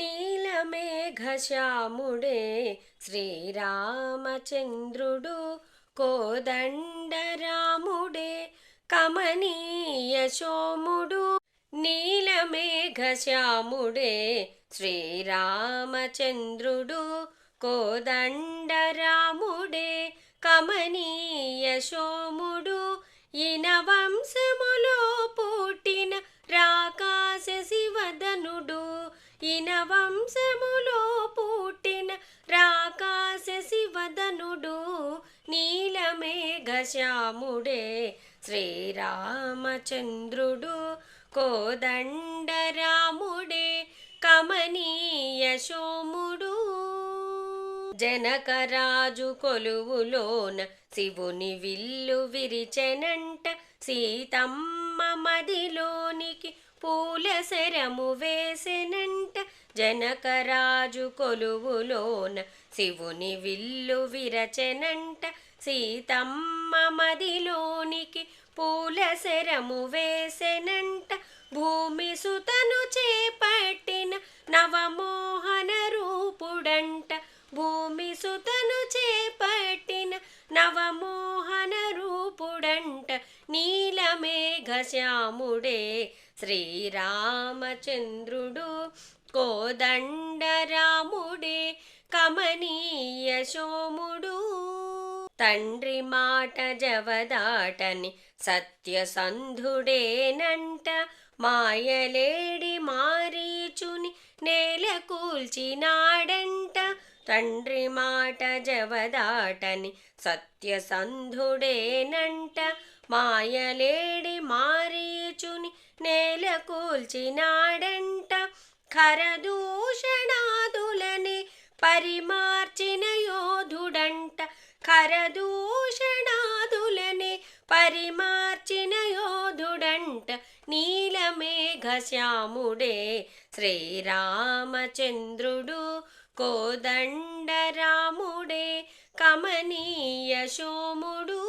నీలమేఘశ్యాముడే శ్రీరామచంద్రుడు కోదండరాముడే కమనీయ సోముడు. నీలమేఘశ్యాముడే శ్రీరామచంద్రుడు కోదండరాముడే కమనీయ సోముడు. ఈయన వంశములో పుట్టిన రాకాశ శివదనుడు. ఈయన వంశములో పుట్టిన రాకాశ శివదనుడు. నీలమేఘశ్యాముడే శ్రీరామచంద్రుడు కోదండరాముడే కమనీయ సోముడు. జనకరాజు కొలువులోన శివుని విల్లు విరిచెనంట. సీతమ్మ మదిలోనికి పూల శరము వేసెనంట. జనకరాజు కొలువులోన శివుని విల్లు విరచెనంట. సీతమ్మ మదిలోనికి పూల శరము వేసెనంట. భూమి సుతను చేపట్టిన నవమోహన రూపుడంట. భూమి సుతను చేపట్టిన నవమోహన రూపుడంట. నీలమేఘశ్యాముడే శ్రీరామచంద్రుడు కోదండరాముడే కమనీయ సోముడు. తండ్రి మాట జవదాటని సత్యసంధుడేనంట. మాయలేడి మారీచుని నేల కూల్చినాడంట. తండ్రి మాట జవదాటని సత్యసంధుడేనంట. మాయలేడి మారీచుని నేల కూల్చినాడంట. ఖరదూషణాదులని పరిమార్చిన యోధుడంట. ఖరదూషణాదులని పరిమార్చిన యోధుడంట. నీలమేఘశ్యాముడే శ్రీరామచంద్రుడు కోదండరాముడే కమనీయ సోముడు.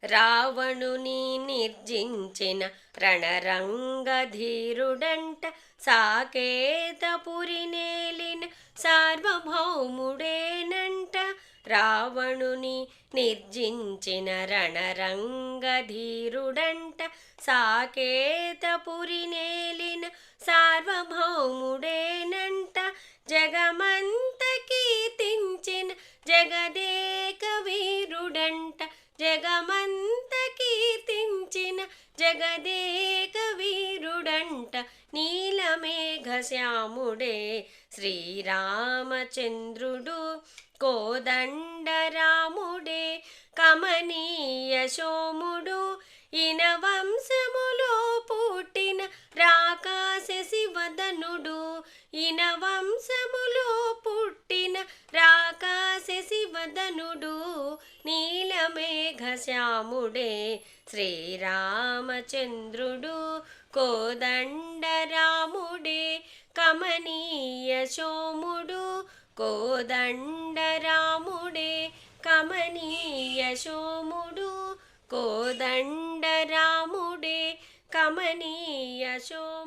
రావణుని నిర్జించిన రణరంగధీరుడంట. సాకేతపురి నేలిన సార్వభౌముడేనంట. రావణుని నిర్జించిన రణరంగధీరుడంట. సాకేతపురి నేలిన సార్వభౌముడేనంట. జగమంత కీర్తించిన జగదేక వీరుడంట. జగమంత కీర్తించిన జగదేక వీరుడంట. నీలమేఘశ్యాముడే శ్రీరామచంద్రుడు కోదండరాముడే కమనీయ సోముడు. ఈయన వంశములో పుట్టిన రాకాశ శివదనుడు. ఈయన వంశములో పుట్టిన రాకాశ శివదనుడు. నీలమేఘశ్యాముడే శ్రీరామచంద్రుడు కోదండరాముడే కమనీయ సోముడు. కోదండరాముడే కమనీయ సోముడు. కోదండరాముడే కమనీయ సోముడు.